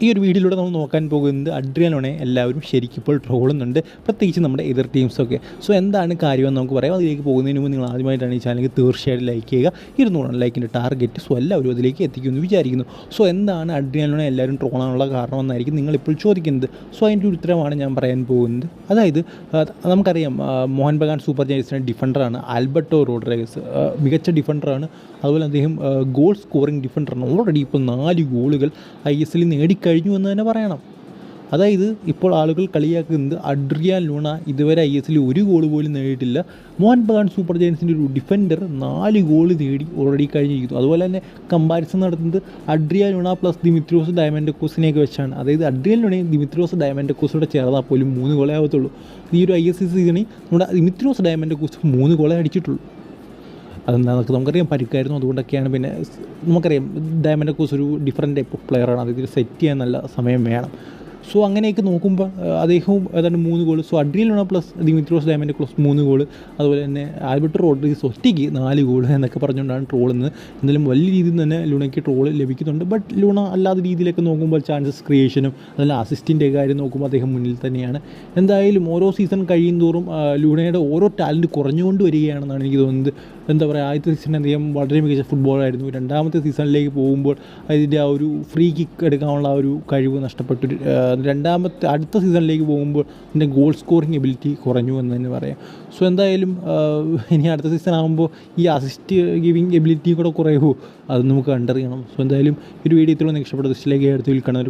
ഈ ഒരു വീഡിയോയിലൂടെ നമ്മൾ നോക്കാൻ പോകുന്നത് അഡ്രിയാനോണെ എല്ലാവരും ശരിക്കും ഇപ്പോൾ ട്രോളുന്നുണ്ട്, പ്രത്യേകിച്ച് നമ്മുടെ എതിർ ടീംസൊക്കെ. സോ എന്താണ് കാര്യമെന്ന് നമുക്ക് പറയാം. അതിലേക്ക് പോകുന്നതിന് മുമ്പ് നിങ്ങൾ ആദ്യമായിട്ടാണ് ഈ ചാനൽ തീർച്ചയായിട്ടും ലൈക്ക് ചെയ്യുക. 200 ലൈക്കിൻ്റെ ടാർഗറ്റ്. സോ എല്ലാവരും അതിലേക്ക് എത്തിക്കുമെന്ന് വിചാരിക്കുന്നു. സോ എന്താണ് അഡ്രിയാനോണെ എല്ലാവരും ട്രോളാനുള്ള കാരണമെന്നായിരിക്കും നിങ്ങളിപ്പോൾ ചോദിക്കുന്നത്. സോ അതിൻ്റെ ഒരു ഉത്തരമാണ് ഞാൻ പറയാൻ പോകുന്നത്. അതായത് നമുക്കറിയാം, മോഹൻ ബഗാൻ സൂപ്പർ ജയൻസിൻ്റെ ഡിഫൻഡറാണ് ആൽബർട്ടോ റോഡ്രിഗസ്. മികച്ച ഡിഫൻഡറാണ്. അതുപോലെ അദ്ദേഹം ഗോൾ സ്കോറിംഗ് ഡിഫൻഡറാണ്. ഓൾറെഡി ഇപ്പോൾ 4 ഗോളുകൾ ISL നേടിക്കഴിഞ്ഞു എന്ന് തന്നെ പറയണം. അതായത് ഇപ്പോൾ ആളുകൾ കളിയാക്കുന്നത് അഡ്രിയാൻ ലൂണ ഇതുവരെ ISL 1 ഗോൾ പോലും നേടിയിട്ടില്ല. മോഹൻ ബഗാൻ സൂപ്പർ ജയൻസിൻ്റെ ഒരു ഡിഫൻഡർ 4 ഗോൾ നേടി ഓൾറെഡി കഴിഞ്ഞിരിക്കുന്നു. അതുപോലെ തന്നെ കമ്പാരിസൺ നടത്തുന്നത് അഡ്രിയാൻ ലൂണ പ്ലസ് ദിമിത്രിയോസ് ഡയമൻഡക്കോസിനെയൊക്കെ വെച്ചാണ്. അതായത് അഡ്രിയാൻ ലൂണയും ദിമിത്രിയോസ് ഡയമൻഡക്കോസോടെ ചേർന്നാൽ പോലും 3 ഗോളേ ആവത്തുള്ളൂ. ഈ ഒരു ISL സീസണിൽ നമ്മുടെ ദിമിത്രിയോസ് ഡയമൻഡക്കോസ് 3 ഗോളേ അടിച്ചിട്ടുള്ളൂ. അതെന്താ നമുക്കറിയാം, പരിക്കായിരുന്നു. അതുകൊണ്ടൊക്കെയാണ്. പിന്നെ നമുക്കറിയാം ഡയമൻഡക്കോസ് ഒരു ഡിഫറൻറ്റ് ടൈപ്പ് ഓഫ് പ്ലെയറാണ്. അത് ഇതിൽ സെറ്റ് ചെയ്യാൻ നല്ല സമയം വേണം. സോ അങ്ങനെയൊക്കെ നോക്കുമ്പോൾ അദ്ദേഹവും ഏതാണ്ട് 3 goal. So Adrian Luna plus Dimitrios Diamantakos 3 goal. അതുപോലെ തന്നെ ആൽബർട്ടോ റോഡ്രിഗസ് ഒറ്റയ്ക്ക് 4 ഗോൾ എന്നൊക്കെ പറഞ്ഞുകൊണ്ടാണ് ട്രോളുന്നത്. എന്തായാലും വലിയ രീതിയിൽ തന്നെ ലൂണയ്ക്ക് ട്രോൾ ലഭിക്കുന്നുണ്ട്. ബട്ട് ലൂണ അല്ലാത്ത രീതിയിലൊക്കെ നോക്കുമ്പോൾ ചാൻസസ് ക്രിയേഷനും അതുപോലെ അസിസ്റ്റിൻ്റെ കാര്യം നോക്കുമ്പോൾ അദ്ദേഹം മുന്നിൽ തന്നെയാണ്. എന്തായാലും ഓരോ സീസൺ കഴിയും തോറും ലൂണയുടെ ഓരോ ടാലൻറ്റ് കുറഞ്ഞുകൊണ്ട് വരികയാണെന്നാണ് എനിക്ക് തോന്നുന്നത്. എന്താ പറയുക, ആദ്യത്തെ സീസൺ അദ്ദേഹം വളരെ മികച്ച ഫുട്ബോളായിരുന്നു. രണ്ടാമത്തെ സീസണിലേക്ക് പോകുമ്പോൾ അതിൻ്റെ ആ ഒരു ഫ്രീ കിക്ക് എടുക്കാനുള്ള ആ ഒരു കഴിവ് നഷ്ടപ്പെട്ടു. അടുത്ത സീസണിലേക്ക് പോകുമ്പോൾ അതിൻ്റെ ഗോൾ സ്കോറിങ് എബിലിറ്റി കുറഞ്ഞു എന്ന് തന്നെ പറയാം. സോ എന്തായാലും ഇനി അടുത്ത സീസൺ ആകുമ്പോൾ ഈ അസിസ്റ്റ് ഗിവിങ് എബിലിറ്റി കൂടെ കുറയുമോ, അത് നമുക്ക് കണ്ടറിയണം. സോ എന്തായാലും ഒരു വീഡിയോ ഇത്രയും ഇഷ്ടപ്പെട്ട ദിശയിലേക്ക് എടുത്ത് വിൽക്കണം.